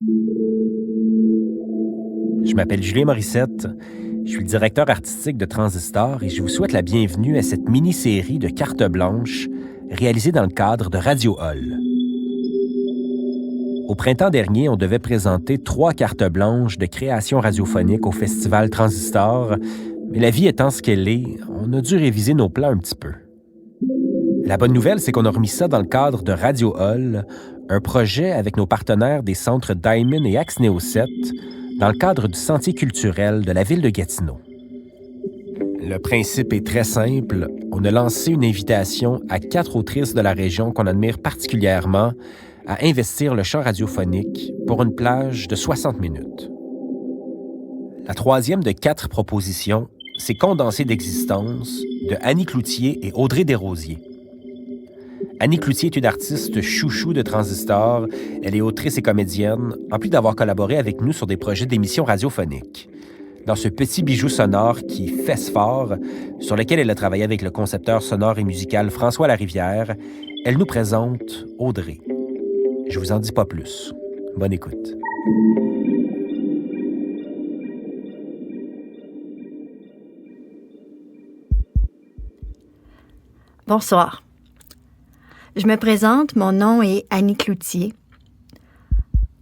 Je m'appelle Julien Morissette, je suis le directeur artistique de Transistor et je vous souhaite la bienvenue à cette mini-série de cartes blanches réalisée dans le cadre de Radio Hall. Au printemps dernier, on devait présenter 3 cartes blanches de création radiophonique au festival Transistor, mais la vie étant ce qu'elle est, on a dû réviser nos plans un petit peu. La bonne nouvelle, c'est qu'on a remis ça dans le cadre de Radio Hall, un projet avec nos partenaires des centres Diamond et Axneo 7, dans le cadre du Sentier culturel de la ville de Gatineau. Le principe est très simple. On a lancé une invitation à 4 autrices de la région qu'on admire particulièrement à investir le chant radiophonique pour une plage de 60 minutes. La troisième de 4 propositions, c'est Condensé d'existence de Annie Cloutier et Audrey Desrosiers. Annie Cloutier est une artiste chouchou de Transistor. Elle est autrice et comédienne, en plus d'avoir collaboré avec nous sur des projets d'émissions radiophoniques. Dans ce petit bijou sonore qui fesse fort, sur lequel elle a travaillé avec le concepteur sonore et musical François Larivière, elle nous présente Audrey. Je vous en dis pas plus. Bonne écoute. Bonsoir. Je me présente, mon nom est Annie Cloutier.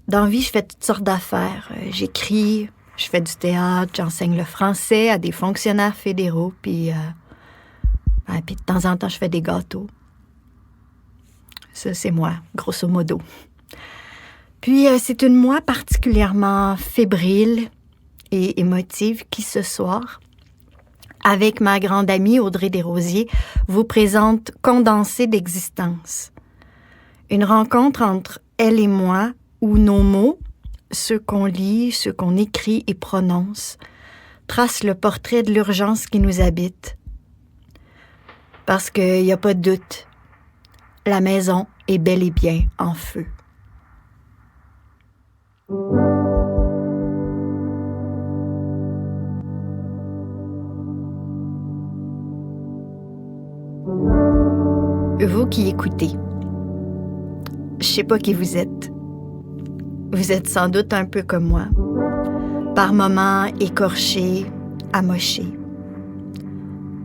Dans la vie, je fais toutes sortes d'affaires. J'écris, je fais du théâtre, j'enseigne le français à des fonctionnaires fédéraux, puis de temps en temps, je fais des gâteaux. Ça, c'est moi, grosso modo. Puis, c'est une moi particulièrement fébrile et émotive qui, ce soir, avec ma grande amie Audrey Desrosiers, vous présente Condensé d'existence. Une rencontre entre elle et moi où nos mots, ceux qu'on lit, ceux qu'on écrit et prononce, tracent le portrait de l'urgence qui nous habite. Parce qu'il n'y a pas de doute, la maison est bel et bien en feu. Vous qui écoutez, je sais pas qui vous êtes. Vous êtes sans doute un peu comme moi, par moments écorché, amoché.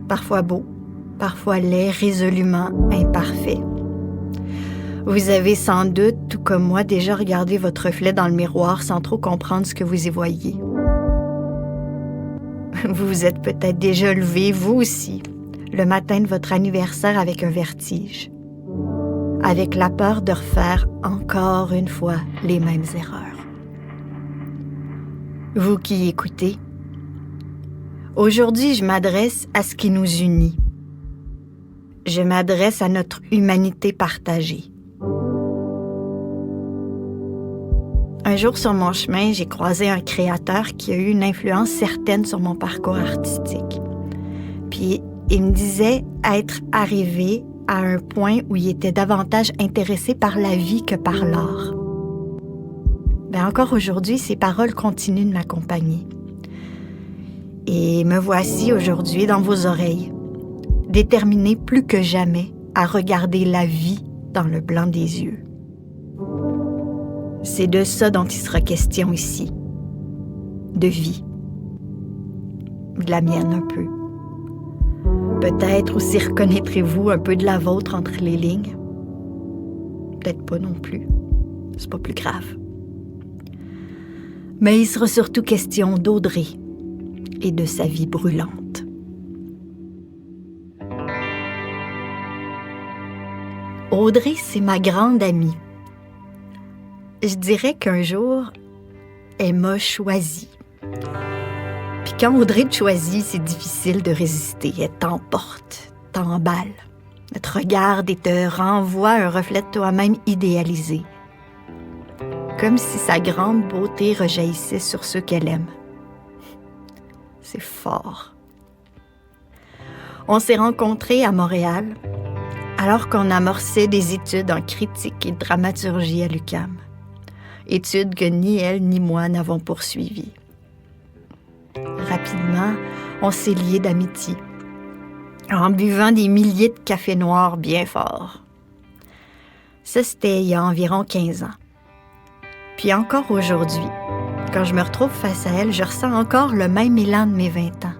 Parfois beau, parfois laid, résolument imparfait. Vous avez sans doute, tout comme moi, déjà regardé votre reflet dans le miroir sans trop comprendre ce que vous y voyez. Vous vous êtes peut-être déjà levé, vous aussi, le matin de votre anniversaire avec un vertige, avec la peur de refaire encore une fois les mêmes erreurs. Vous qui écoutez, aujourd'hui je m'adresse à ce qui nous unit. Je m'adresse à notre humanité partagée. Un jour sur mon chemin, j'ai croisé un créateur qui a eu une influence certaine sur mon parcours artistique. Puis il me disait être arrivé à un point où il était davantage intéressé par la vie que par l'art. Encore aujourd'hui, ces paroles continuent de m'accompagner. Et me voici aujourd'hui dans vos oreilles, déterminé plus que jamais à regarder la vie dans le blanc des yeux. C'est de ça dont il sera question ici. De vie. De la mienne un peu. Peut-être aussi reconnaîtrez-vous un peu de la vôtre entre les lignes. Peut-être pas non plus. C'est pas plus grave. Mais il sera surtout question d'Audrey et de sa vie brûlante. Audrey, c'est ma grande amie. Je dirais qu'un jour, elle m'a choisie. Puis quand Audrey te choisit, c'est difficile de résister. Elle t'emporte, t'emballe. Elle te regarde et te renvoie un reflet de toi-même idéalisé. Comme si sa grande beauté rejaillissait sur ceux qu'elle aime. C'est fort. On s'est rencontrés à Montréal, alors qu'on amorçait des études en critique et dramaturgie à l'UQAM. Études que ni elle ni moi n'avons poursuivies. Rapidement, on s'est liés d'amitié, en buvant des milliers de cafés noirs bien forts. Ça, c'était il y a environ 15 ans. Puis encore aujourd'hui, quand je me retrouve face à elle, je ressens encore le même élan de mes 20 ans.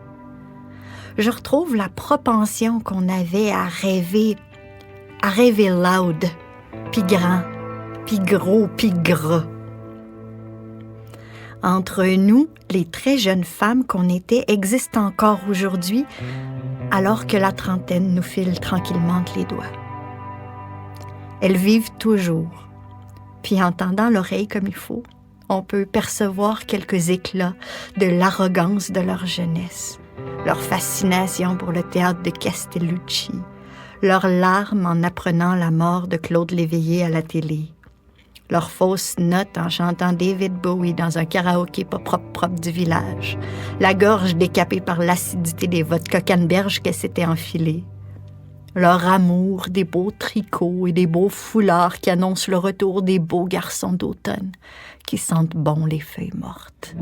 Je retrouve la propension qu'on avait à rêver loud, puis grand, puis gros, puis gras. Entre nous, les très jeunes femmes qu'on était existent encore aujourd'hui, alors que la trentaine nous file tranquillement entre les doigts. Elles vivent toujours, puis en tendant l'oreille comme il faut, on peut percevoir quelques éclats de l'arrogance de leur jeunesse, leur fascination pour le théâtre de Castellucci, leurs larmes en apprenant la mort de Claude Léveillé à la télé, leurs fausses notes en chantant David Bowie dans un karaoké pas propre du village, la gorge décapée par l'acidité des vodka canneberge qu'elle s'était enfilée, leur amour des beaux tricots et des beaux foulards qui annoncent le retour des beaux garçons d'automne qui sentent bon les feuilles mortes.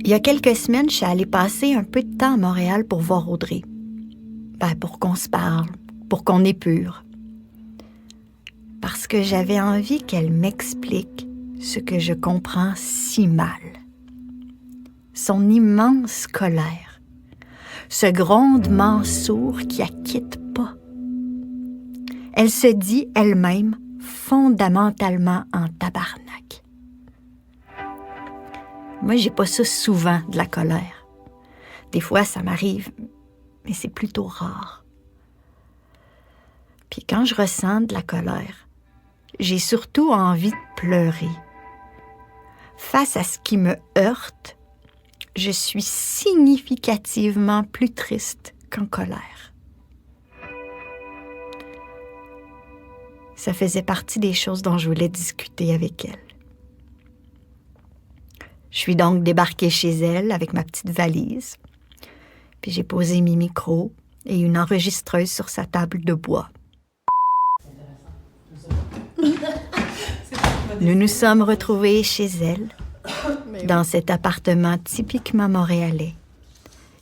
Il y a quelques semaines, je suis allée passer un peu de temps à Montréal pour voir Audrey. Pour qu'on se parle, pour qu'on épure. Parce que j'avais envie qu'elle m'explique ce que je comprends si mal. Son immense colère. Ce grondement sourd qui acquitte pas. Elle se dit elle-même fondamentalement en tabarnak. Moi, j'ai pas ça souvent, de la colère. Des fois, ça m'arrive, mais c'est plutôt rare. Puis quand je ressens de la colère, j'ai surtout envie de pleurer. Face à ce qui me heurte, je suis significativement plus triste qu'en colère. Ça faisait partie des choses dont je voulais discuter avec elle. Je suis donc débarquée chez elle avec ma petite valise, puis j'ai posé mes micros et une enregistreuse sur sa table de bois. Nous nous sommes retrouvés chez elle, dans cet appartement typiquement montréalais,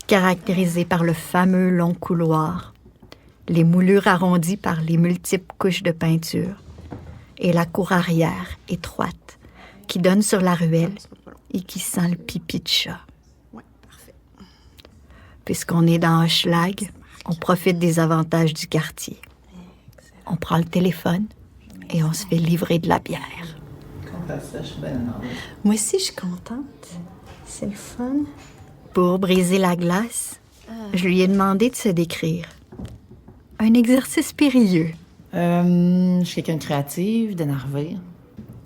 caractérisé par le fameux long couloir, les moulures arrondies par les multiples couches de peinture et la cour arrière étroite qui donne sur la ruelle et qui sent le pipi de chat. Puisqu'on est dans Hochelag, on profite des avantages du quartier. On prend le téléphone et on se fait livrer de la bière. Moi aussi, je suis contente. C'est le fun. Pour briser la glace, je lui ai demandé de se décrire. Un exercice périlleux. Je suis quelqu'un de créative, d'énervé.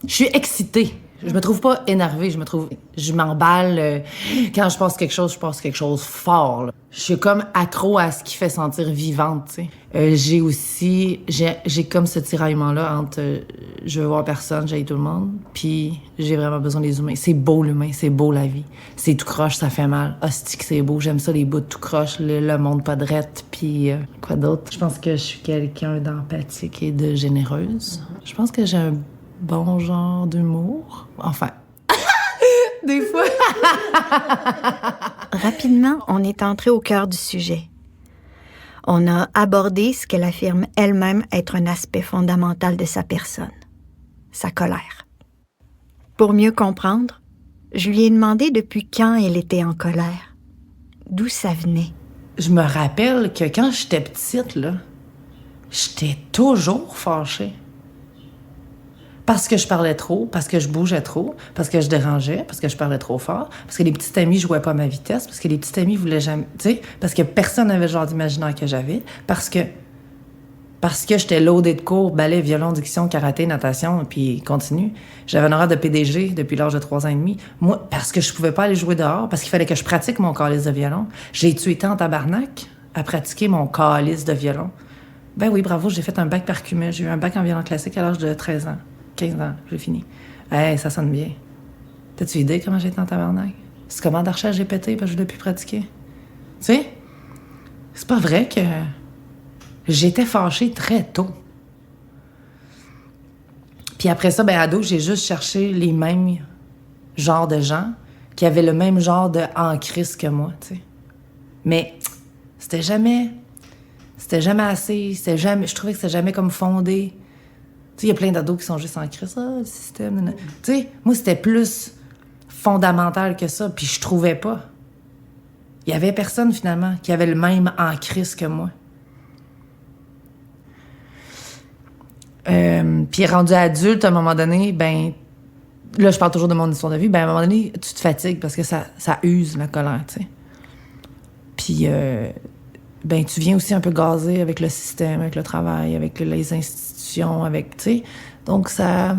Je suis excitée. Je me trouve pas énervée, je m'emballe. Quand je passe quelque chose fort, là. Je suis comme accro à ce qui fait sentir vivante, tu sais. J'ai comme ce tiraillement-là entre je veux voir personne, j'haïs tout le monde, puis j'ai vraiment besoin des humains. C'est beau l'humain, c'est beau la vie. C'est tout croche, ça fait mal. Hostie que c'est beau, j'aime ça les bouts de tout croche, le monde pas de rette, puis quoi d'autre? Je pense que je suis quelqu'un d'empathique et de généreuse. Je pense que j'ai un bon genre d'humour. Enfin, des fois. Rapidement, on est entré au cœur du sujet. On a abordé ce qu'elle affirme elle-même être un aspect fondamental de sa personne, sa colère. Pour mieux comprendre, je lui ai demandé depuis quand elle était en colère, d'où ça venait. Je me rappelle que quand j'étais petite, là, j'étais toujours fâchée. Parce que je parlais trop, parce que je bougeais trop, parce que je dérangeais, parce que je parlais trop fort, parce que les petites amies jouaient pas à ma vitesse, parce que les petites amies voulaient jamais... Tu sais, parce que personne n'avait le genre d'imaginaire que j'avais, parce que j'étais loadée de cours, ballet, violon, diction, karaté, natation, puis continue. J'avais un horaire de PDG depuis l'âge de 3 ans et demi. Moi, parce que je pouvais pas aller jouer dehors, parce qu'il fallait que je pratique mon calice de violon. J'ai-tu été en tabarnak à pratiquer mon calice de violon? Ben oui, bravo, j'ai fait un bac par cumul. J'ai eu un bac en violon classique à l'âge de 13 ans. 15 ans, j'ai fini. Hey, ça sonne bien. T'as-tu idée comment j'ai été en tabarnak? C'est comment d'archère j'ai pété parce que je l'ai plus pratiquer? Tu sais, c'est pas vrai que j'étais fâchée très tôt. Puis après ça, ado, j'ai juste cherché les mêmes genres de gens qui avaient le même genre de en crise que moi, tu sais. Mais c'était jamais C'était jamais assez, je trouvais que c'était jamais comme fondé. Tu sais, il y a plein d'ados qui sont juste en crise, le système. Tu sais, moi, c'était plus fondamental que ça, puis je trouvais pas. Il y avait personne, finalement, qui avait le même en crise que moi. Puis rendu adulte, à un moment donné, ben... Là, je parle toujours de mon histoire de vie. Ben, à un moment donné, tu te fatigues parce que ça use la colère, tu sais. Puis, ben, tu viens aussi un peu gazer avec le système, avec le travail, avec les institutions, avec, tu sais. Donc, ça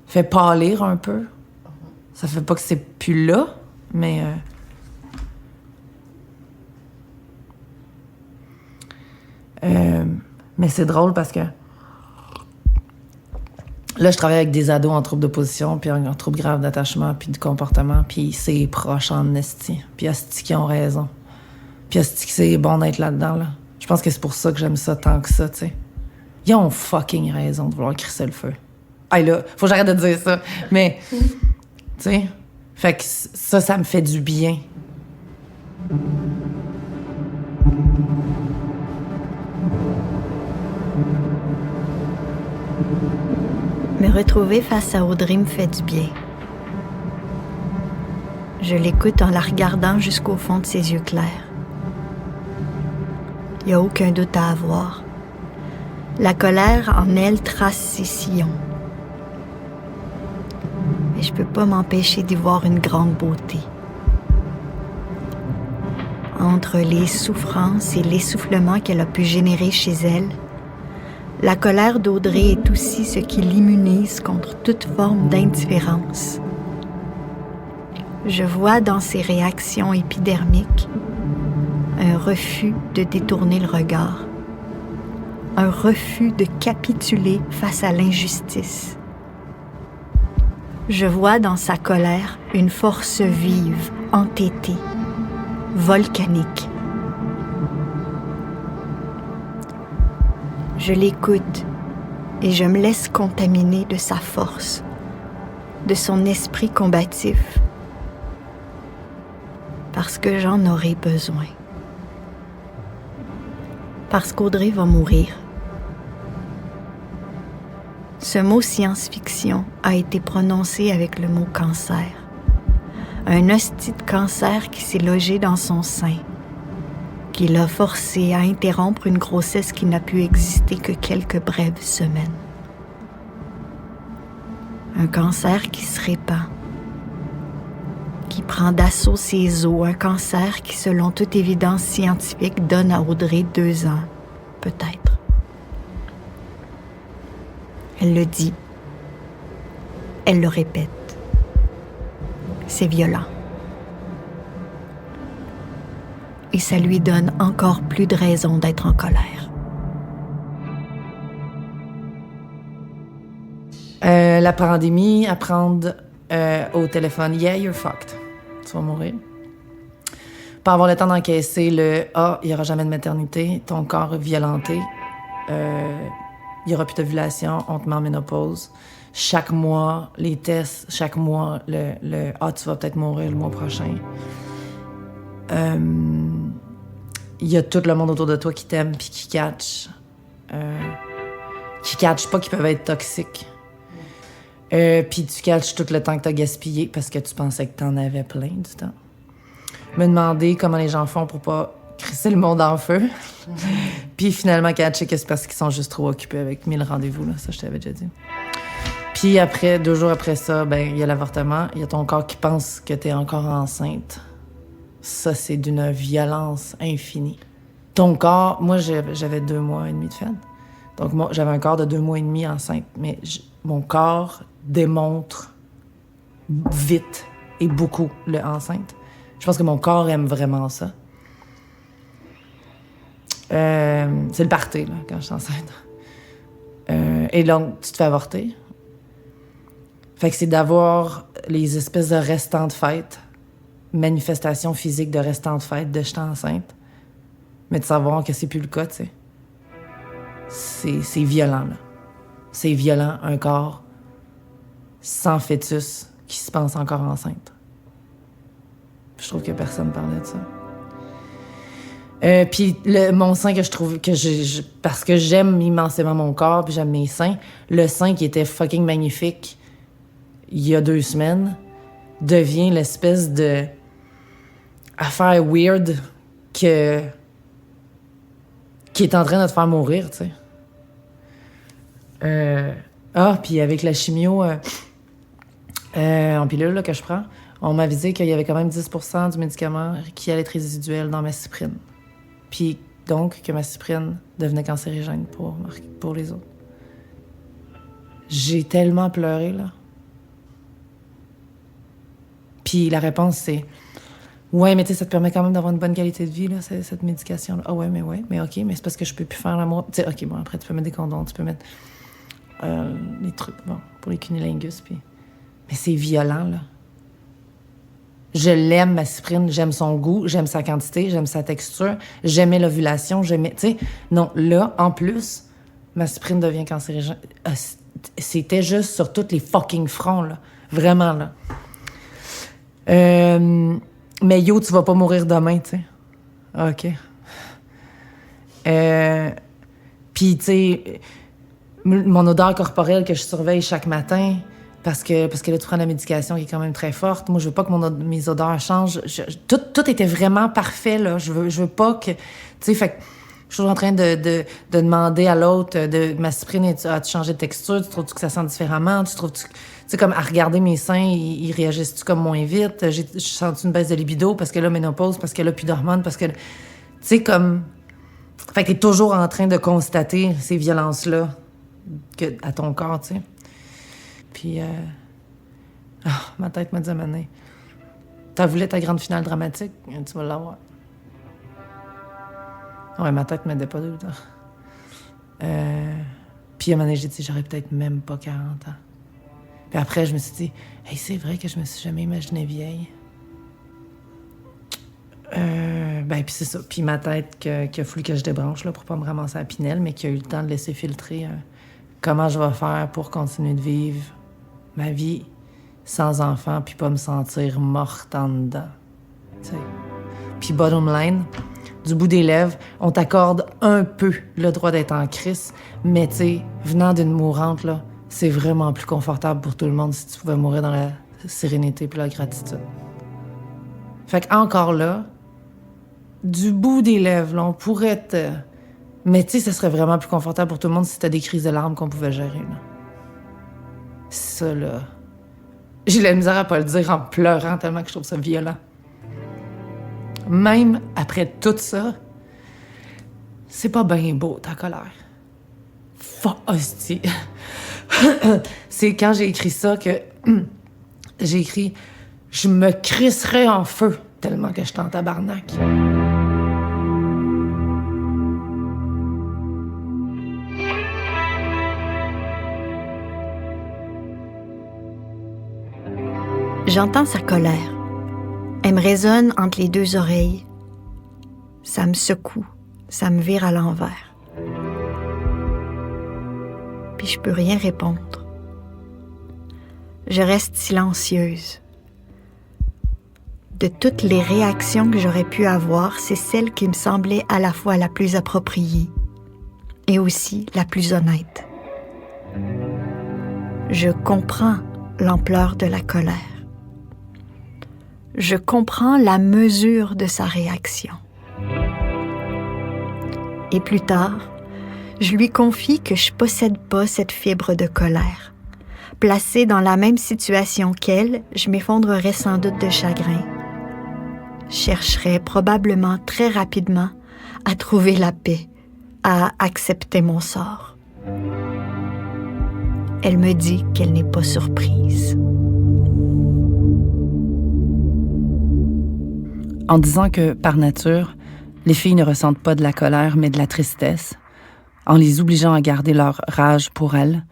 fait pâlir un peu. Ça fait pas que c'est plus là, mais... mais c'est drôle parce que là, je travaille avec des ados en trouble d'opposition, puis en trouble grave d'attachement, puis de comportement, puis c'est proche en esti. Puis esti qui ont raison. Puis esti que c'est bon d'être là-dedans, là. Je pense que c'est pour ça que j'aime ça tant que ça, tu sais. Ils ont fucking raison de vouloir crisser le feu. Hey là, faut que j'arrête de dire ça. Mais, tu sais, fait que ça me fait du bien. Me retrouver face à Audrey me fait du bien. Je l'écoute en la regardant jusqu'au fond de ses yeux clairs. Il n'y a aucun doute à avoir. La colère en elle trace ses sillons. Mais je peux pas m'empêcher d'y voir une grande beauté. Entre les souffrances et l'essoufflement qu'elle a pu générer chez elle, la colère d'Audrey est aussi ce qui l'immunise contre toute forme d'indifférence. Je vois dans ses réactions épidermiques un refus de détourner le regard, un refus de capituler face à l'injustice. Je vois dans sa colère une force vive, entêtée, volcanique. Je l'écoute et je me laisse contaminer de sa force, de son esprit combatif, parce que j'en aurai besoin. Parce qu'Audrey va mourir. Ce mot science-fiction a été prononcé avec le mot cancer. Un hostie de cancer qui s'est logé dans son sein, qui l'a forcé à interrompre une grossesse qui n'a pu exister que quelques brèves semaines. Un cancer qui se répand, qui prend d'assaut ses os, un cancer qui, selon toute évidence scientifique, donne à Audrey 2 ans, peut-être. Elle le dit, elle le répète. C'est violent. Et ça lui donne encore plus de raisons d'être en colère. La pandémie, apprendre au téléphone, yeah, you're fucked. Tu vas mourir. Pas avoir le temps d'encaisser le il n'y aura jamais de maternité, ton corps est violenté, il n'y aura plus d'ovulation, on te met en ménopause. Chaque mois, les tests, chaque mois, le tu vas peut-être mourir le mois prochain. Il y a tout le monde autour de toi qui t'aime puis qui catch. Qui catch pas, qui peuvent être toxiques. Puis tu catches tout le temps que t'as gaspillé parce que tu pensais que t'en avais plein du temps. Me demander comment les gens font pour pas crisser le monde en feu. Puis finalement catcher que c'est parce qu'ils sont juste trop occupés avec 1000 rendez-vous, là. Ça, je t'avais déjà dit. Puis après, 2 jours après ça, ben il y a l'avortement. Il y a ton corps qui pense que t'es encore enceinte. Ça, c'est d'une violence infinie. Ton corps... Moi, j'avais 2 mois et demi de fête. Donc moi, j'avais un corps de 2 mois et demi enceinte. Mais mon corps démontre vite et beaucoup le enceinte. Je pense que mon corps aime vraiment ça. C'est le party, là, quand je suis enceinte. Et donc, tu te fais avorter. Fait que c'est d'avoir les espèces de restants de fête, manifestations physiques de restants de fête de j'étais enceinte, mais de savoir que c'est plus le cas, tu sais. C'est violent, là. C'est violent, un corps sans fœtus qui se pense encore enceinte. Je trouve que personne parlait de ça. Puis mon sein que je trouve parce que j'aime immensément mon corps, puis j'aime mes seins, le sein qui était fucking magnifique il y a 2 semaines devient l'espèce de affaire weird qui est en train de te faire mourir, tu sais. Puis avec la chimio en pilule là, que je prends, on m'a avisé qu'il y avait quand même 10% du médicament qui allait être résiduel dans ma cyprine. Puis donc que ma cyprine devenait cancérigène pour les autres. J'ai tellement pleuré, là. Puis la réponse, c'est « Ouais, mais tu sais, ça te permet quand même d'avoir une bonne qualité de vie, là, cette médication-là. » Ah ouais, mais OK, mais c'est parce que je peux plus faire l'amour. Tu sais, OK, bon, après, tu peux mettre des condoms, tu peux mettre les trucs, bon, pour les cunilingus, puis... Mais c'est violent, là. Je l'aime, ma cyprine, j'aime son goût, j'aime sa quantité, j'aime sa texture, j'aimais l'ovulation, j'aimais... Tu sais, non, là, en plus, ma cyprine devient cancérigène. C'était juste sur tous les fucking fronts, là. Vraiment, là. Mais yo, tu vas pas mourir demain, tu sais. OK. Puis, tu sais, mon odeur corporelle que je surveille chaque matin... Parce que là, tu prends la médication qui est quand même très forte. Moi, je veux pas que mes odeurs changent. Tout était vraiment parfait, là. Je veux pas que... Tu sais, fait que je suis toujours en train de demander à l'autre ma cyprine, as-tu changé de texture? Tu trouves-tu que ça sent différemment? Tu sais, comme à regarder mes seins, ils réagissent-tu comme moins vite? Je sens une baisse de libido parce que là, ménopause, parce que là, plus d'hormones, parce que... Tu sais, comme... Fait que t'es toujours en train de constater ces violences-là à ton corps, tu sais. Puis, ma tête m'a dit à un moment donné, t'as voulu ta grande finale dramatique, tu vas l'avoir. Ouais, ma tête m'aidait pas de temps. Puis à un moment donné, j'ai dit, j'aurais peut-être même pas 40 ans. Puis après, je me suis dit, hey, c'est vrai que je me suis jamais imaginée vieille. Puis c'est ça. Puis ma tête qui a fallu que je débranche là, pour pas me ramasser à la pinelle, mais qui a eu le temps de laisser filtrer comment je vais faire pour continuer de vivre ma vie sans enfant puis pas me sentir morte en dedans. T'sais. Puis bottom line, du bout des lèvres, on t'accorde un peu le droit d'être en crise, mais tu sais, venant d'une mourante, là, c'est vraiment plus confortable pour tout le monde si tu pouvais mourir dans la sérénité puis la gratitude. Fait qu'encore là, du bout des lèvres, là, on pourrait te... Mais tu sais, ça serait vraiment plus confortable pour tout le monde si c'était des crises de larmes qu'on pouvait gérer, là. Ça, là... J'ai la misère à pas le dire en pleurant tellement que je trouve ça violent. Même après tout ça, c'est pas bien beau, ta colère. Hostie. C'est quand j'ai écrit ça que... j'ai écrit « Je me crisserais en feu tellement que je suis en tabarnak. » J'entends sa colère. Elle me résonne entre les 2 oreilles. Ça me secoue, ça me vire à l'envers. Puis je peux rien répondre. Je reste silencieuse. De toutes les réactions que j'aurais pu avoir, c'est celle qui me semblait à la fois la plus appropriée et aussi la plus honnête. Je comprends l'ampleur de la colère. Je comprends la mesure de sa réaction. Et plus tard, je lui confie que je possède pas cette fibre de colère. Placée dans la même situation qu'elle, je m'effondrerais sans doute de chagrin. Je chercherais probablement très rapidement à trouver la paix, à accepter mon sort. Elle me dit qu'elle n'est pas surprise. En disant que, par nature, les filles ne ressentent pas de la colère, mais de la tristesse, en les obligeant à garder leur rage pour elles,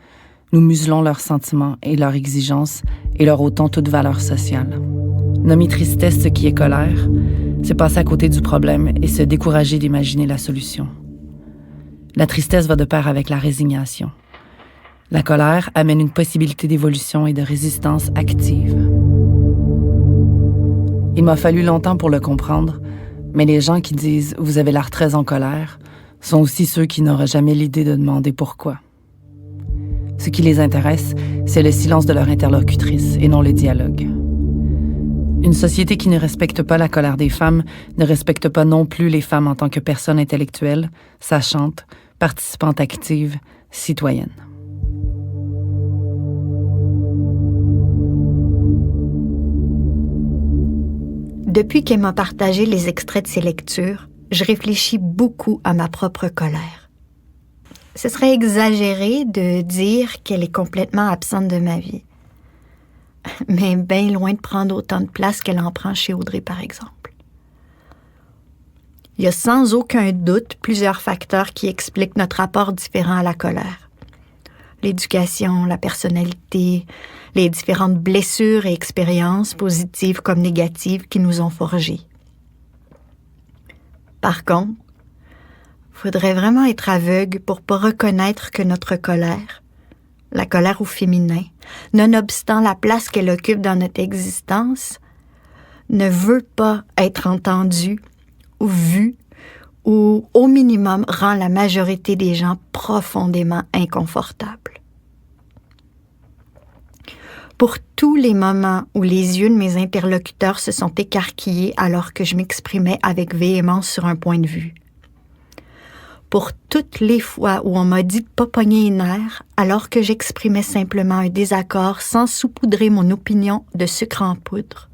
nous muselons leurs sentiments et leurs exigences et leur ôtons toute valeur sociale. Nommer tristesse ce qui est colère, c'est passer à côté du problème et se décourager d'imaginer la solution. La tristesse va de pair avec la résignation. La colère amène une possibilité d'évolution et de résistance active. Il m'a fallu longtemps pour le comprendre, Mais les gens qui disent « vous avez l'air très en colère » sont aussi ceux qui n'auraient jamais l'idée de demander pourquoi. Ce qui les intéresse, c'est le silence de leur interlocutrice et non le dialogue. Une société qui ne respecte pas la colère des femmes ne respecte pas non plus les femmes en tant que personnes intellectuelles, sachantes, participantes actives, citoyennes. Depuis qu'elle m'a partagé les extraits de ses lectures, je réfléchis beaucoup à ma propre colère. Ce serait exagéré de dire qu'elle est complètement absente de ma vie. Mais bien loin de prendre autant de place qu'elle en prend chez Audrey, par exemple. Il y a sans aucun doute plusieurs facteurs qui expliquent notre rapport différent à la colère. L'éducation, la personnalité, les différentes blessures et expériences, positives comme négatives, qui nous ont forgés. Par contre, il faudrait vraiment être aveugle pour pas reconnaître que notre colère, la colère au féminin, nonobstant la place qu'elle occupe dans notre existence, ne veut pas être entendue ou vue ou, au minimum, rend la majorité des gens profondément inconfortables. Pour tous les moments où les yeux de mes interlocuteurs se sont écarquillés alors que je m'exprimais avec véhémence sur un point de vue. Pour toutes les fois où on m'a dit de pas pogner les nerfs alors que j'exprimais simplement un désaccord sans saupoudrer mon opinion de sucre en poudre.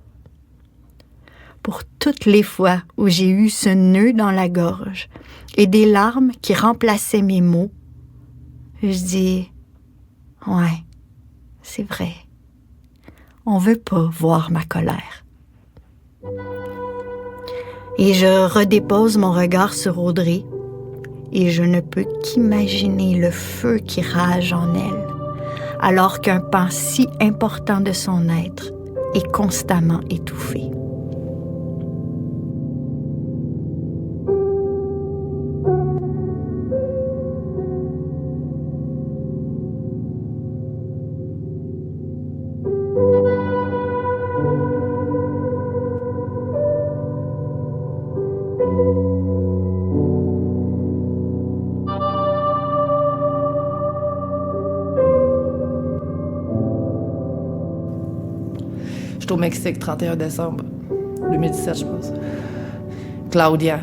Pour toutes les fois où j'ai eu ce nœud dans la gorge et des larmes qui remplaçaient mes mots, je dis « Ouais, c'est vrai. On veut pas voir ma colère. » Et je redépose mon regard sur Audrey et je ne peux qu'imaginer le feu qui rage en elle, alors qu'un pan si important de son être est constamment étouffé. J'étais au Mexique, 31 décembre 2017, je pense. Claudia.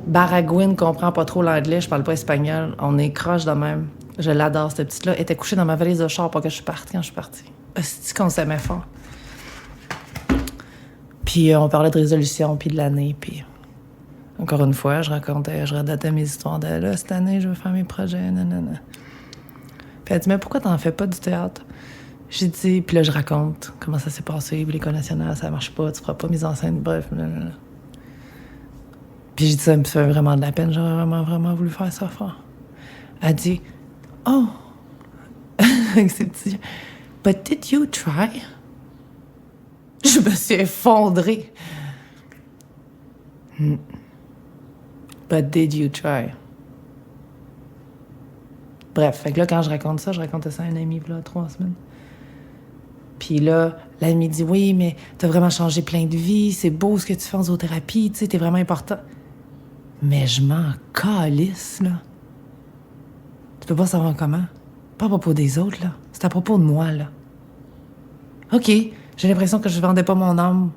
Baragouine comprend pas trop l'anglais, je parle pas espagnol. On est croche de même. Je l'adore, cette petite-là. Elle était couchée dans ma valise de char pour que je suis partie quand je suis partie. C'est qu'on s'aimait fort. Puis on parlait de résolution, puis de l'année, puis... Encore une fois, je redatais mes histoires de « là, cette année, je veux faire mes projets, nanana ». Puis elle dit « mais pourquoi t'en fais pas du théâtre? » J'ai dit, puis là, je raconte comment ça s'est passé, l'École nationale, ça marche pas, tu feras pas mise en scène, bref. Blablabla. Puis j'ai dit, ça me fait vraiment de la peine, j'aurais vraiment voulu faire ça fort. Elle dit, oh, avec ses petits yeux, but did you try? Je me suis effondrée. But did you try? Bref, fait que là, quand je racontais ça à un ami, là, 3 semaines. Puis là, l'ami dit « Oui, mais t'as vraiment changé plein de vies, c'est beau ce que tu fais en zoothérapie, tu sais, t'es vraiment important. » Mais je m'en calisse, là. Tu peux pas savoir comment. Pas à propos des autres, là. C'est à propos de moi, là. OK, j'ai l'impression que je vendais pas mon âme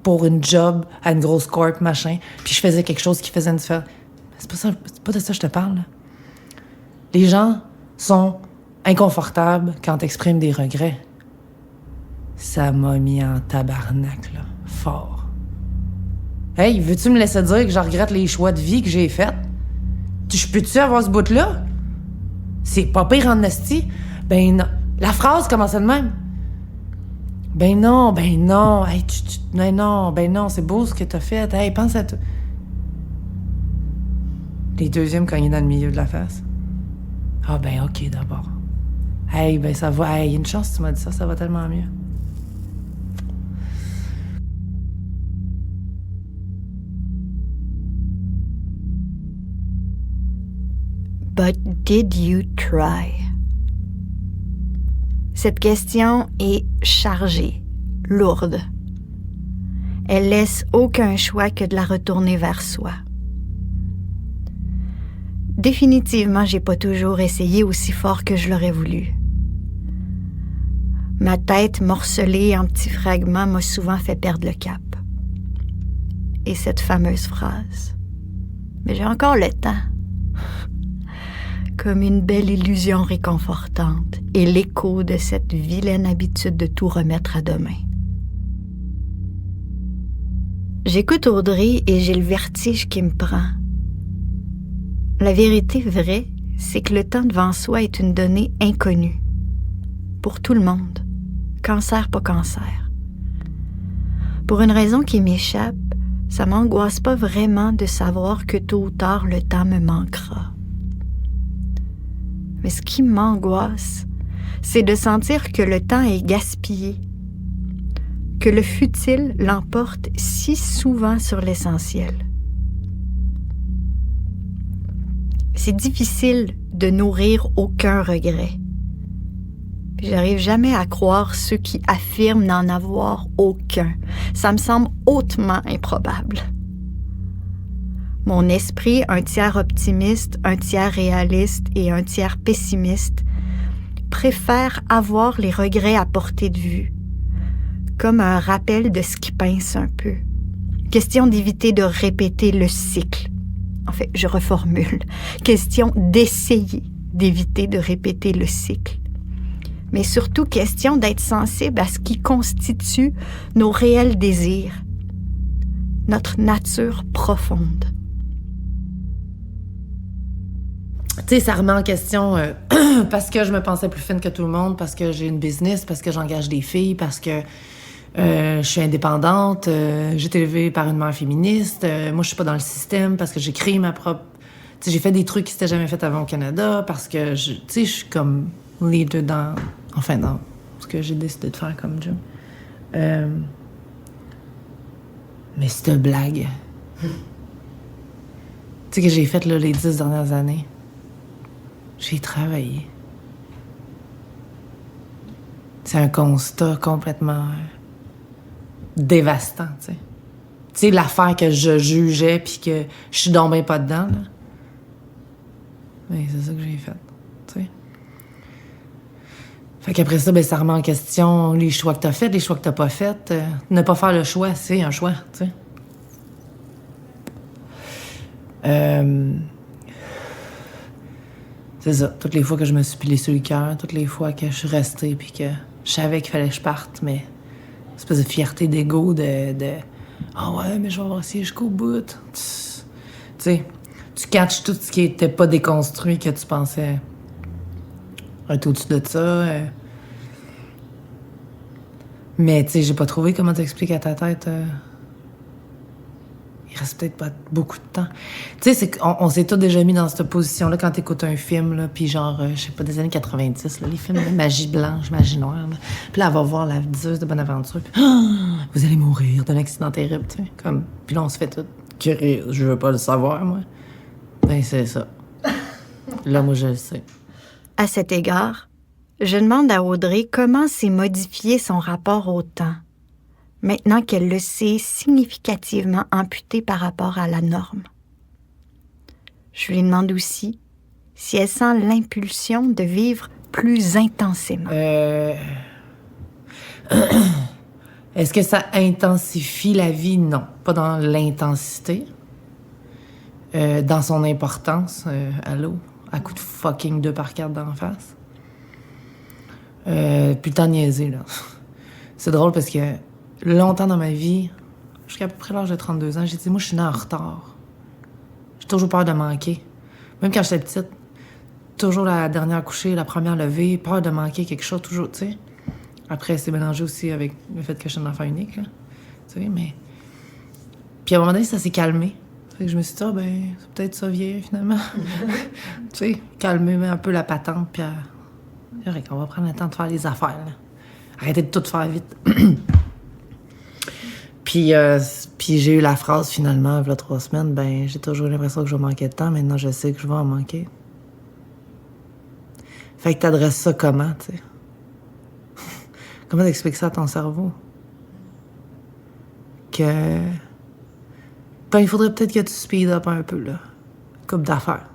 pour une job à une grosse corp, machin, puis je faisais quelque chose qui faisait une différence. C'est pas de ça que je te parle, là. Les gens sont inconfortables quand t'exprimes des regrets. Ça m'a mis en tabarnak, là, fort. Hey, veux-tu me laisser dire que je regrette les choix de vie que j'ai faits? Je peux-tu avoir ce bout-là? C'est pas pire en esti? Ben non. La phrase commençait de même. Ben non. Hey, ben non, c'est beau ce que t'as fait. Hey, pense à tout. Les deuxièmes cognés dans le milieu de la face. Ah ben ok, d'abord. Hey, ben ça va. Hey, une chance que tu m'as dit ça, ça va tellement mieux. But did you try? Cette question est chargée, lourde. Elle laisse aucun choix que de la retourner vers soi. Définitivement, j'ai pas toujours essayé aussi fort que je l'aurais voulu. Ma tête morcelée en petits fragments m'a souvent fait perdre le cap. Et cette fameuse phrase. Mais j'ai encore le temps. Comme une belle illusion réconfortante et l'écho de cette vilaine habitude de tout remettre à demain. J'écoute Audrey et j'ai le vertige qui me prend. La vérité vraie, c'est que le temps devant soi est une donnée inconnue. Pour tout le monde. Cancer, pas cancer. Pour une raison qui m'échappe, ça m'angoisse pas vraiment de savoir que tôt ou tard, le temps me manquera. Mais ce qui m'angoisse, c'est de sentir que le temps est gaspillé, que le futile l'emporte si souvent sur l'essentiel. C'est difficile de nourrir aucun regret. Puis j'arrive jamais à croire ceux qui affirment n'en avoir aucun. Ça me semble hautement improbable. Mon esprit, un tiers optimiste, un tiers réaliste et un tiers pessimiste, préfère avoir les regrets à portée de vue, comme un rappel de ce qui pince un peu. Question d'éviter de répéter le cycle. En fait, je reformule. Question d'essayer d'éviter de répéter le cycle. Mais surtout question d'être sensible à ce qui constitue nos réels désirs, notre nature profonde. Tu sais, ça remet en question parce que je me pensais plus fine que tout le monde, parce que j'ai une business, parce que j'engage des filles, parce que je suis indépendante, j'ai été élevée par une mère féministe, moi je suis pas dans le système parce que j'ai créé ma propre... Tu sais, j'ai fait des trucs qui s'étaient jamais fait avant au Canada parce que, tu sais, je suis comme leader dans ce que j'ai décidé de faire comme job. Mais cette blague, tu sais, que j'ai faite là, les 10 dernières années, j'ai travaillé. C'est un constat complètement dévastant, tu sais. Tu sais, l'affaire que je jugeais puis que je suis donc bien pas dedans, là. Mais c'est ça que j'ai fait, tu sais. Fait qu'après ça, ben, ça remet en question les choix que t'as faits, les choix que t'as pas faits. Ne pas faire le choix, c'est un choix, tu sais. C'est ça. Toutes les fois que je me suis pilé sur le cœur, toutes les fois que je suis restée puis que je savais qu'il fallait que je parte, mais une espèce de fierté d'ego de ah ouais, mais je vais voir si jusqu'au bout. Tu sais, tu catches tout ce qui était pas déconstruit que tu pensais être au-dessus de ça. Mais tu sais, j'ai pas trouvé comment t'expliquer à ta tête. Il reste peut-être pas beaucoup de temps. Tu sais, c'est qu'on s'est tous déjà mis dans cette position-là quand t'écoutes un film, là, puis genre, je sais pas, des années 90, là, les films de magie blanche, magie noire. Là. Puis là, elle va voir la diseuse de Bonaventure, puis vous allez mourir d'un accident terrible, tu sais. Comme, puis là, on se fait tout curieux. Je veux pas le savoir, moi. Ben, c'est ça. Là, moi, je le sais. À cet égard, je demande à Audrey comment s'est modifié son rapport au temps, maintenant qu'elle le sait significativement amputé par rapport à la norme. Je lui demande aussi si elle sent l'impulsion de vivre plus intensément. Est-ce que ça intensifie la vie? Non. Pas dans l'intensité. Dans son importance. Allô? À coup de fucking 2 par 4 d'en face. Puis le temps de niaiser, là. C'est drôle parce que longtemps dans ma vie, jusqu'à peu près l'âge de 32 ans, j'ai dit, moi, je suis née en retard. J'ai toujours peur de manquer. Même quand j'étais petite, toujours la dernière couchée, la première levée, peur de manquer quelque chose, toujours, tu sais. Après, c'est mélangé aussi avec le fait que je suis un enfant unique, là. Tu sais, mais... Puis à un moment donné, ça s'est calmé. Fait que je me suis dit, ben, c'est peut-être ça vieillir, finalement. Tu sais, calmer un peu la patente, puis on va prendre le temps de faire les affaires, là. Arrêtez de tout faire vite. Puis j'ai eu la phrase, finalement, il y a 3 semaines, ben, j'ai toujours eu l'impression que je vais manquer de temps, maintenant je sais que je vais en manquer. Fait que t'adresses ça comment, tu sais? Comment t'expliques ça à ton cerveau? que... Ben, il faudrait peut-être que tu speed up un peu, là. Coupe d'affaires.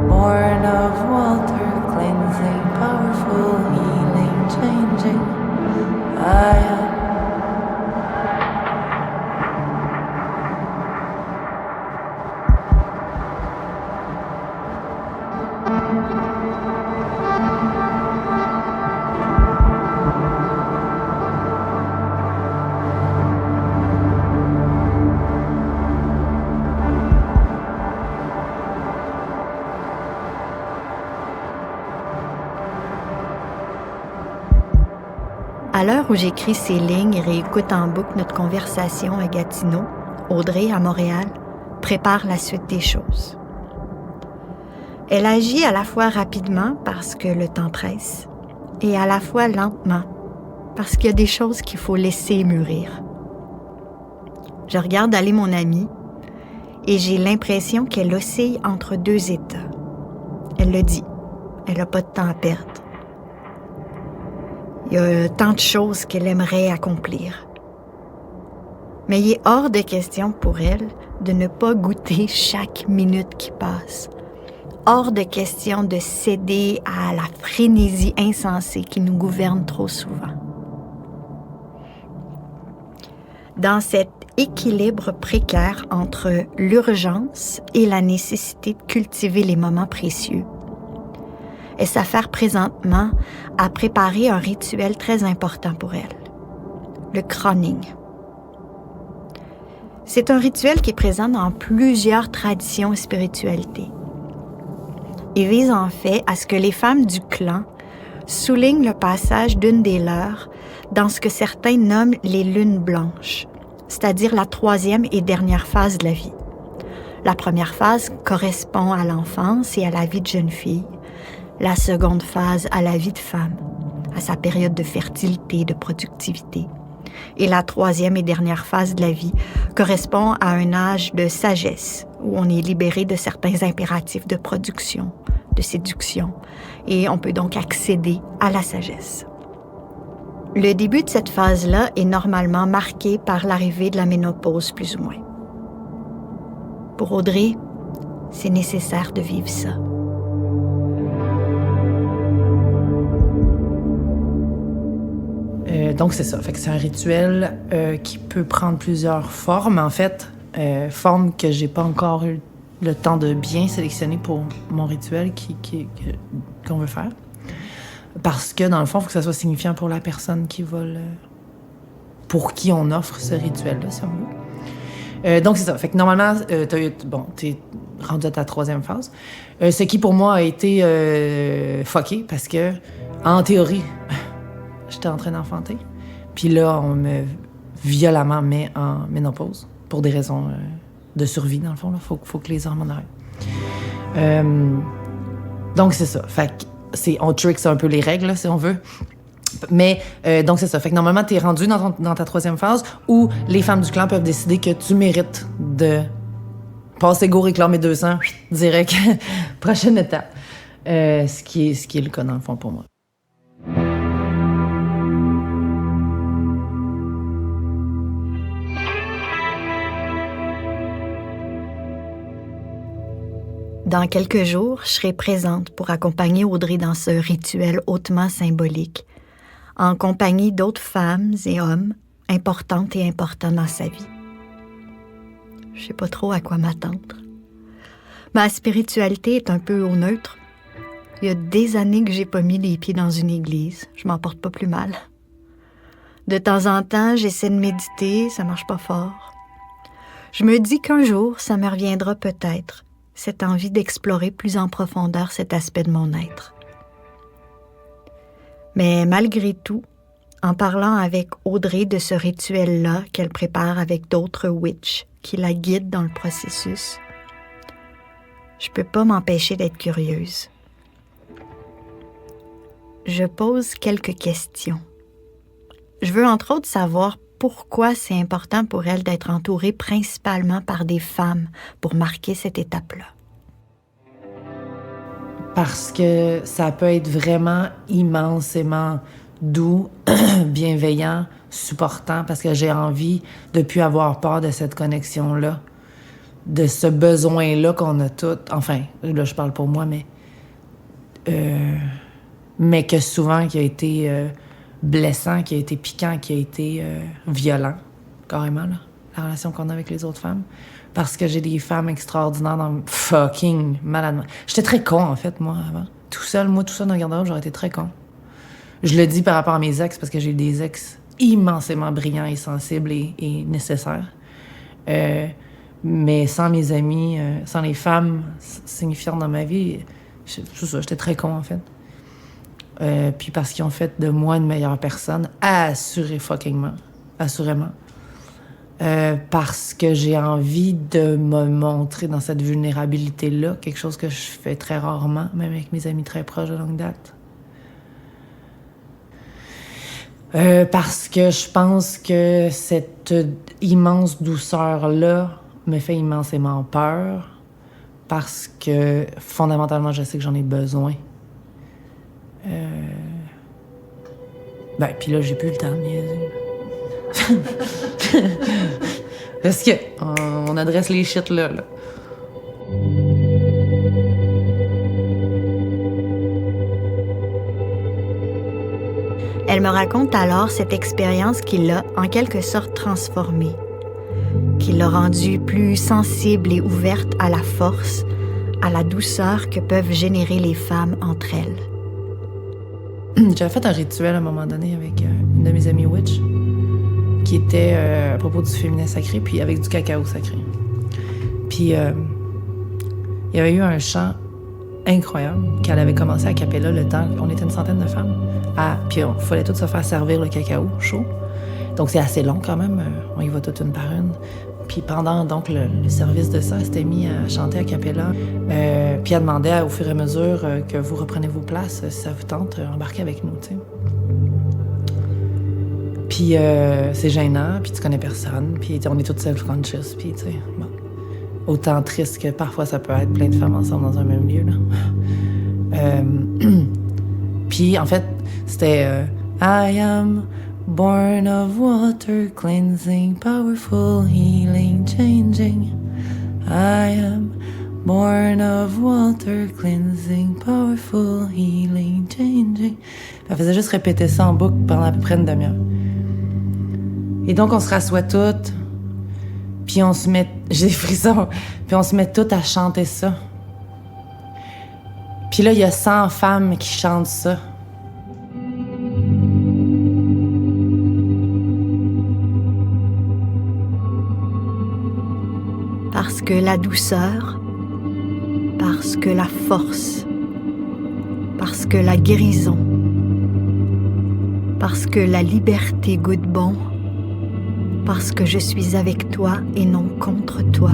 Born of water, cleansing, powerful, healing, changing. I am. À l'heure où j'écris ces lignes et réécoute en boucle notre conversation à Gatineau, Audrey, à Montréal, prépare la suite des choses. Elle agit à la fois rapidement parce que le temps presse et à la fois lentement parce qu'il y a des choses qu'il faut laisser mûrir. Je regarde aller mon amie et j'ai l'impression qu'elle oscille entre deux états. Elle le dit, elle n'a pas de temps à perdre. Il y a tant de choses qu'elle aimerait accomplir. Mais il est hors de question pour elle de ne pas goûter chaque minute qui passe. Hors de question de céder à la frénésie insensée qui nous gouverne trop souvent. Dans cet équilibre précaire entre l'urgence et la nécessité de cultiver les moments précieux, elle s'affaire présentement à préparer un rituel très important pour elle, le crowning. C'est un rituel qui est présent dans plusieurs traditions et spiritualités. Il vise en fait à ce que les femmes du clan soulignent le passage d'une des leurs dans ce que certains nomment les lunes blanches, c'est-à-dire la troisième et dernière phase de la vie. La première phase correspond à l'enfance et à la vie de jeune fille. La seconde phase à la vie de femme, à sa période de fertilité et de productivité. Et la troisième et dernière phase de la vie correspond à un âge de sagesse, où on est libéré de certains impératifs de production, de séduction, et on peut donc accéder à la sagesse. Le début de cette phase-là est normalement marqué par l'arrivée de la ménopause, plus ou moins. Pour Audrey, c'est nécessaire de vivre ça. Donc, c'est ça. Fait que c'est un rituel qui peut prendre plusieurs formes, en fait. Formes que j'ai pas encore eu le temps de bien sélectionner pour mon rituel qu'on veut faire. Parce que, dans le fond, il faut que ça soit signifiant pour la personne pour qui on offre ce rituel-là, si on veut. Donc, c'est ça. Fait que normalement, t'es rendu à ta troisième phase. Ce qui, pour moi, a été fucké parce que, en théorie, j'étais en train d'enfanter. Puis là, on me violemment met en ménopause pour des raisons de survie, dans le fond. Il faut que les hormones arrêtent. Donc, c'est ça. Fait que on tricks un peu les règles, là, si on veut. Mais, donc, c'est ça. Fait que normalement, t'es rendu dans ta troisième phase où les femmes du clan peuvent décider que tu mérites de passer go réclamer 200 direct. Prochaine étape. Ce qui est le cas, dans le fond, pour moi. Dans quelques jours, je serai présente pour accompagner Audrey dans ce rituel hautement symbolique, en compagnie d'autres femmes et hommes importantes et importants dans sa vie. Je sais pas trop à quoi m'attendre. Ma spiritualité est un peu au neutre. Il y a des années que j'ai pas mis les pieds dans une église. Je m'en porte pas plus mal. De temps en temps, j'essaie de méditer, ça marche pas fort. Je me dis qu'un jour, ça me reviendra peut-être, cette envie d'explorer plus en profondeur cet aspect de mon être. Mais malgré tout, en parlant avec Audrey de ce rituel-là qu'elle prépare avec d'autres witches qui la guident dans le processus, je peux pas m'empêcher d'être curieuse. Je pose quelques questions. Je veux entre autres savoir pourquoi c'est important pour elle d'être entourée principalement par des femmes pour marquer cette étape-là. Parce que ça peut être vraiment immensément doux, bienveillant, supportant, parce que j'ai envie de plus avoir peur de cette connexion-là, de ce besoin-là qu'on a toutes. Enfin, là, je parle pour moi, mais que souvent, qui a été blessant, qui a été piquant, qui a été violent, carrément, là, la relation qu'on a avec les autres femmes. Parce que j'ai des femmes extraordinaires dans fucking malade. J'étais très con, en fait, moi, avant. Tout seul dans le garde-robe, j'aurais été très con. Je le dis par rapport à mes ex, parce que j'ai eu des ex immensément brillants et sensibles et nécessaires. Mais sans mes amis, sans les femmes signifiantes dans ma vie, j'étais très con, en fait. Puis parce qu'ils ont fait de moi une meilleure personne, assurément. Parce que j'ai envie de me montrer dans cette vulnérabilité-là, quelque chose que je fais très rarement, même avec mes amis très proches de longue date. Parce que je pense que cette immense douceur-là me fait immensément peur, parce que fondamentalement, je sais que j'en ai besoin. Puis là, j'ai plus le temps de niaiser. Parce que on adresse les shit là. Elle me raconte alors cette expérience qui l'a en quelque sorte transformée, qui l'a rendue plus sensible et ouverte à la force, à la douceur que peuvent générer les femmes entre elles. J'avais fait un rituel à un moment donné avec une de mes amies witch qui était à propos du féminin sacré, puis avec du cacao sacré. Puis il y avait eu un chant incroyable qu'elle avait commencé à cappella le temps. On était une centaine de femmes. Puis il fallait toutes se faire servir le cacao chaud. Donc c'est assez long quand même. On y va toutes une par une. Puis pendant donc le service de ça, elle s'était mis à chanter a cappella. Puis elle demandait au fur et à mesure que vous reprenez vos places, si ça vous tente, embarquez avec nous, tu sais. Puis c'est gênant, puis tu connais personne, puis on est toutes self-conscious, puis tu sais, bon. Autant triste que parfois ça peut être plein de femmes ensemble dans un même lieu, là. Puis en fait, c'était I am born of water, cleansing, powerful, healing, changing. I am born of water, cleansing, powerful, healing, changing. Elle faisait juste répéter ça en boucle pendant à peu près une demi-heure. Et donc, on se rassoit toutes, puis on se met... J'ai des frissons. Puis on se met toutes à chanter ça. Puis là, il y a 100 femmes qui chantent ça. Parce que la douceur, parce que la force, parce que la guérison, parce que la liberté goûte bon, parce que je suis avec toi et non contre toi,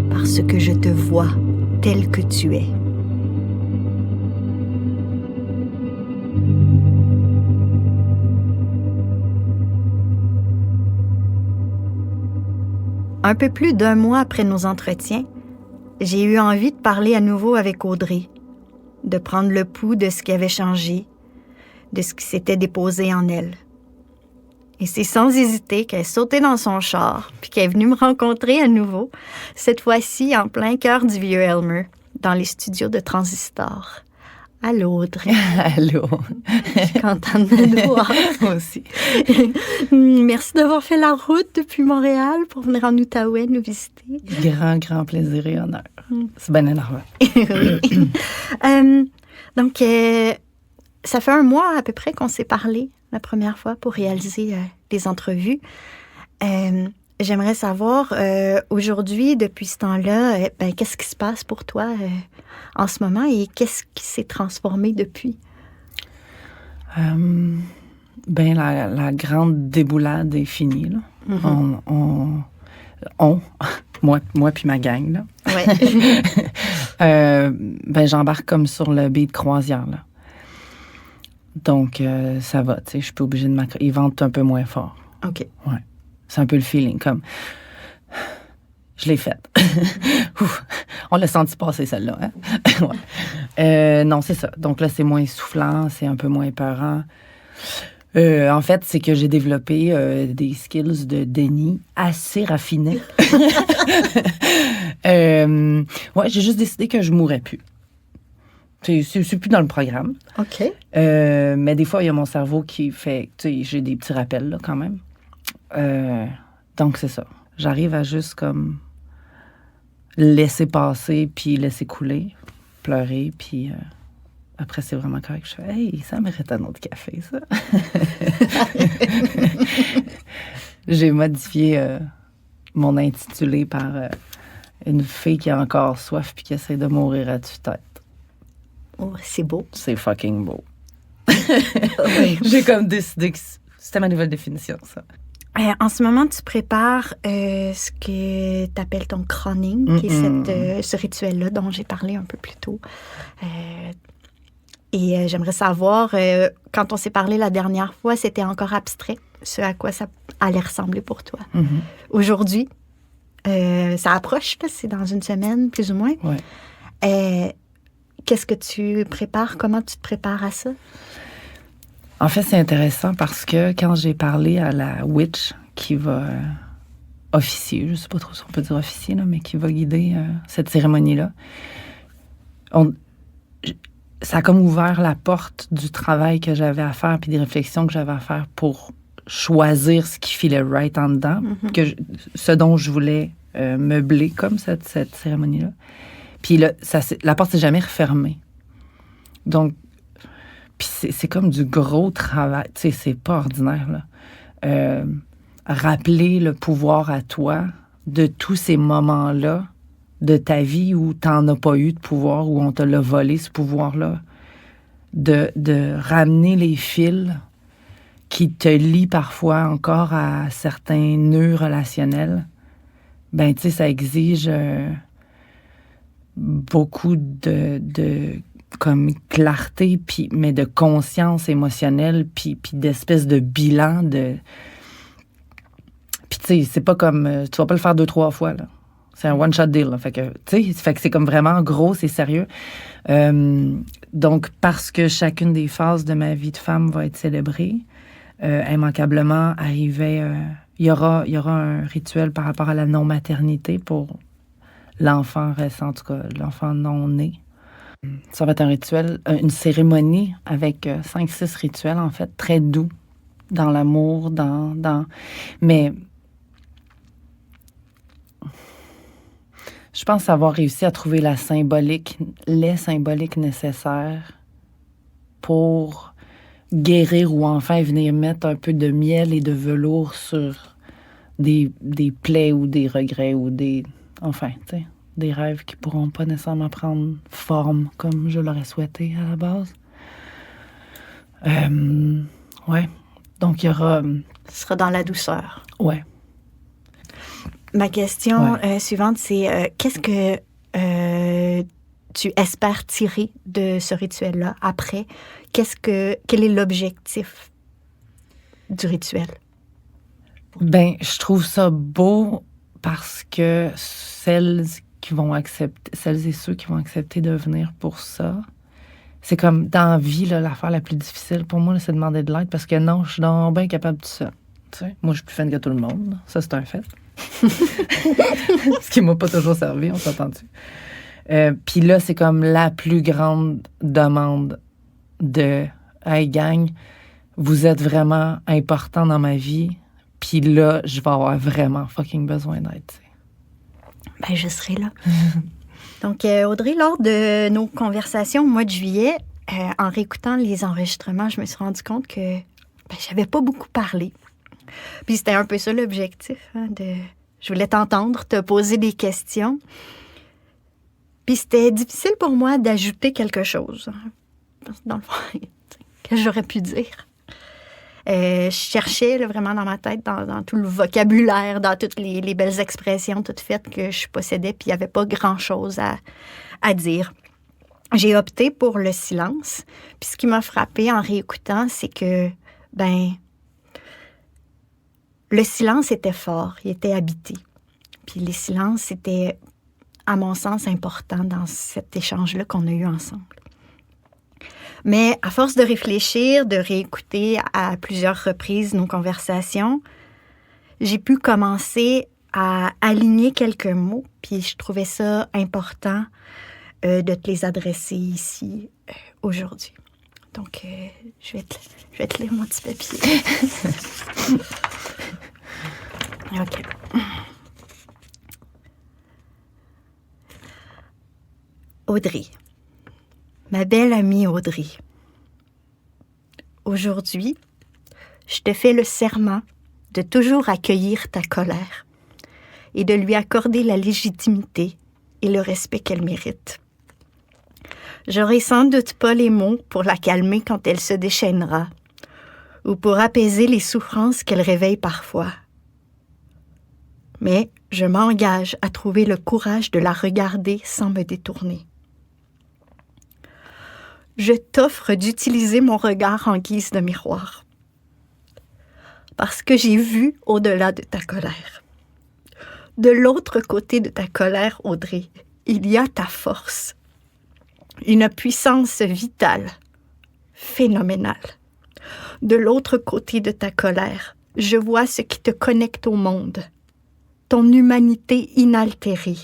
parce que je te vois tel que tu es. Un peu plus d'1 mois après nos entretiens, j'ai eu envie de parler à nouveau avec Audrey, de prendre le pouls de ce qui avait changé, de ce qui s'était déposé en elle. Et c'est sans hésiter qu'elle est sautée dans son char, puis qu'elle est venue me rencontrer à nouveau, cette fois-ci en plein cœur du Vieux-Elmer, dans les studios de Transistor, Allô, Audrey. Allô. Je suis contente de te voir. Moi aussi. Merci d'avoir fait la route depuis Montréal pour venir en Outaouais nous visiter. Grand plaisir et honneur. C'est bien énervant. Oui. Donc, ça fait 1 mois à peu près qu'on s'est parlé la première fois pour réaliser les entrevues. J'aimerais savoir, aujourd'hui, depuis ce temps-là, qu'est-ce qui se passe pour toi en ce moment et qu'est-ce qui s'est transformé depuis? La grande déboulade est finie, là. Mm-hmm. Moi puis ma gang, là. Ouais. J'embarque comme sur le baie de croisière, là. Donc, ça va, tu sais, je suis pas obligée de m'accrocher. Ils vendent un peu moins fort. OK. Ouais. C'est un peu le feeling, comme... Je l'ai faite. On l'a senti passer, celle-là. Hein? Ouais. Non, c'est ça. Donc là, c'est moins essoufflant, c'est un peu moins épeurant. En fait, c'est que j'ai développé des skills de déni assez raffinés. Ouais, j'ai juste décidé que je mourrais plus. C'est plus dans le programme. OK. Mais des fois, il y a mon cerveau qui fait... Tu sais, j'ai des petits rappels, là, quand même. Donc, c'est ça. J'arrive à juste, comme... laisser passer, puis laisser couler, pleurer, puis après, c'est vraiment correct. Je fais « Hey, ça mérite un autre café, ça! » J'ai modifié mon intitulé par une fille qui a encore soif puis qui essaie de mourir à tue-tête. Oh, c'est beau. C'est fucking beau. Oui. J'ai comme décidé que c'était ma nouvelle définition, ça. En ce moment, tu prépares ce que tu appelles ton crowning, qui est ce rituel-là dont j'ai parlé un peu plus tôt. Et j'aimerais savoir, quand on s'est parlé la dernière fois, c'était encore abstrait, ce à quoi ça allait ressembler pour toi. Mm-hmm. Aujourd'hui, ça approche, là, c'est dans 1 semaine, plus ou moins. Ouais. Qu'est-ce que tu prépares? Comment tu te prépares à ça? En fait, c'est intéressant parce que quand j'ai parlé à la witch qui va officier, je ne sais pas trop si on peut dire officier, là, mais qui va guider cette cérémonie-là, ça a comme ouvert la porte du travail que j'avais à faire puis des réflexions que j'avais à faire pour choisir ce qui filait right en dedans, ce dont je voulais meubler comme cette cérémonie-là. Puis là, la porte s'est jamais refermée. Donc, puis c'est comme du gros travail. Tu sais, c'est pas ordinaire, là. Rappeler le pouvoir à toi de tous ces moments-là de ta vie où t'en as pas eu de pouvoir, où on te l'a volé, ce pouvoir-là. De ramener les fils qui te lient parfois encore à certains nœuds relationnels. Ben, tu sais, ça exige beaucoup de comme clarté, mais de conscience émotionnelle, puis d'espèce de bilan de... Puis tu sais, c'est pas comme... tu vas pas le faire 2-3 fois, là. C'est un one-shot deal, là. Fait que c'est comme vraiment gros, c'est sérieux. Donc, parce que chacune des phases de ma vie de femme va être célébrée, immanquablement, il y aura un rituel par rapport à la non-maternité pour l'enfant récent, en tout cas, l'enfant non-né. Ça va être un rituel, une cérémonie avec 5-6 rituels, en fait, très doux, dans l'amour, mais je pense avoir réussi à trouver les symboliques nécessaires pour guérir ou enfin venir mettre un peu de miel et de velours sur des plaies ou des regrets ou enfin, tu sais, des rêves qui pourront pas nécessairement prendre forme comme je l'aurais souhaité à la base. Ouais. Donc, il y aura... Ce sera dans la douceur. Ouais. Ma question suivante, c'est qu'est-ce que tu espères tirer de ce rituel-là après? Quel est l'objectif du rituel? Ben, je trouve ça beau parce que celles et ceux qui vont accepter de venir pour ça, c'est comme dans la vie, là, l'affaire la plus difficile pour moi, là, c'est de demander de l'aide parce que non, je suis donc bien capable de ça. Tu sais, moi, je suis plus fan que tout le monde. Ça, c'est un fait. Ce qui m'a pas toujours servi, on s'entend-tu? Puis là, c'est comme la plus grande demande de « Hey, gang, vous êtes vraiment important dans ma vie. Puis là, je vais avoir vraiment fucking besoin d'aide. » Ben, je serai là. Donc, Audrey, lors de nos conversations au mois de juillet, en réécoutant les enregistrements, je me suis rendu compte que j'avais pas beaucoup parlé. Puis c'était un peu ça l'objectif. Je voulais t'entendre, te poser des questions. Puis c'était difficile pour moi d'ajouter quelque chose. Dans le fond, que j'aurais pu dire. Je cherchais là, vraiment dans ma tête, dans tout le vocabulaire, dans toutes les belles expressions toutes faites que je possédais, puis il n'y avait pas grand-chose à dire. J'ai opté pour le silence. Puis ce qui m'a frappée en réécoutant, c'est que, le silence était fort, il était habité. Puis les silences étaient, à mon sens, importants dans cet échange-là qu'on a eu ensemble. Mais à force de réfléchir, de réécouter à plusieurs reprises nos conversations, j'ai pu commencer à aligner quelques mots, puis je trouvais ça important de te les adresser ici aujourd'hui. Donc, je vais te lire mon petit papier. OK. Audrey. Ma belle amie Audrey. Aujourd'hui, je te fais le serment de toujours accueillir ta colère et de lui accorder la légitimité et le respect qu'elle mérite. J'aurai sans doute pas les mots pour la calmer quand elle se déchaînera ou pour apaiser les souffrances qu'elle réveille parfois. Mais je m'engage à trouver le courage de la regarder sans me détourner. Je t'offre d'utiliser mon regard en guise de miroir. Parce que j'ai vu au-delà de ta colère. De l'autre côté de ta colère, Audrey, il y a ta force. Une puissance vitale, phénoménale. De l'autre côté de ta colère, je vois ce qui te connecte au monde. Ton humanité inaltérée.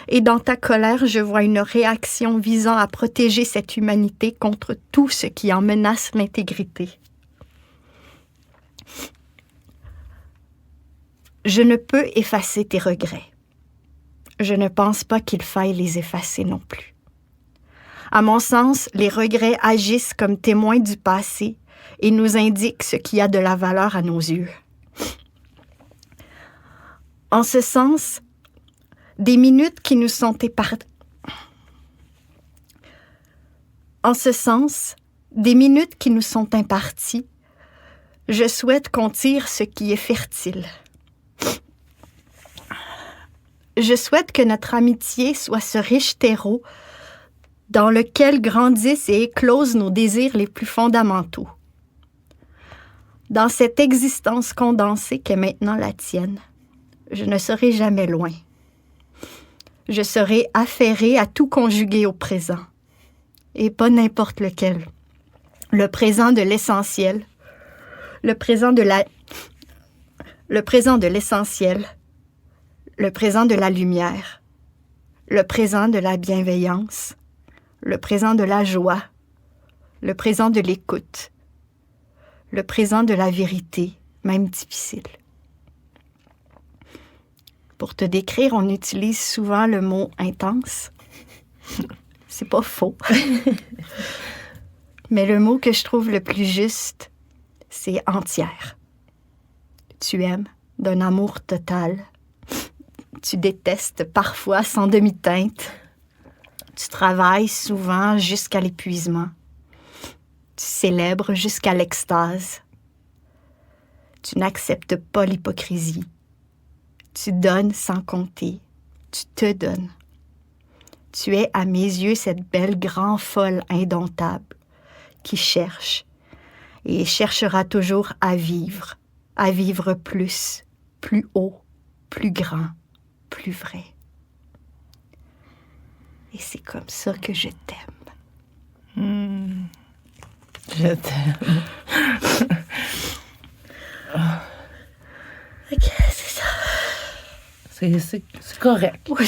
Et dans ta colère, je vois une réaction visant à protéger cette humanité contre tout ce qui en menace l'intégrité. Je ne peux effacer tes regrets. Je ne pense pas qu'il faille les effacer non plus. À mon sens, les regrets agissent comme témoins du passé et nous indiquent ce qui a de la valeur à nos yeux. En ce sens, des minutes qui nous sont imparties, je souhaite qu'on tire ce qui est fertile. Je souhaite que notre amitié soit ce riche terreau dans lequel grandissent et éclosent nos désirs les plus fondamentaux. Dans cette existence condensée qu'est maintenant la tienne, je ne serai jamais loin. Je serai affairée à tout conjuguer au présent, et pas n'importe lequel. Le présent de l'essentiel, le présent de l'essentiel, le présent de la lumière, le présent de la bienveillance, le présent de la joie, le présent de l'écoute, le présent de la vérité, même difficile. Pour te décrire, on utilise souvent le mot « intense ». C'est pas faux. Mais le mot que je trouve le plus juste, c'est « entière ». Tu aimes d'un amour total. Tu détestes parfois sans demi-teinte. Tu travailles souvent jusqu'à l'épuisement. Tu célèbres jusqu'à l'extase. Tu n'acceptes pas l'hypocrisie. Tu donnes sans compter. Tu te donnes. Tu es, à mes yeux, cette belle grand folle indomptable qui cherche et cherchera toujours à vivre plus haut, plus grand, plus vrai. Et c'est comme ça que je t'aime. Je t'aime. OK, c'est ça. C'est correct. Oui.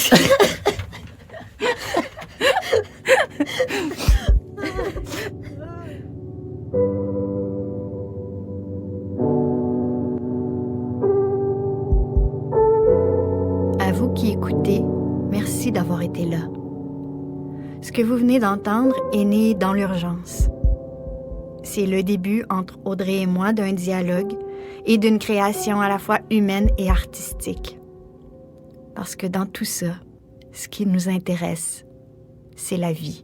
À vous qui écoutez, merci d'avoir été là. Ce que vous venez d'entendre est né dans l'urgence. C'est le début entre Audrey et moi d'un dialogue et d'une création à la fois humaine et artistique. Parce que dans tout ça, ce qui nous intéresse, c'est la vie.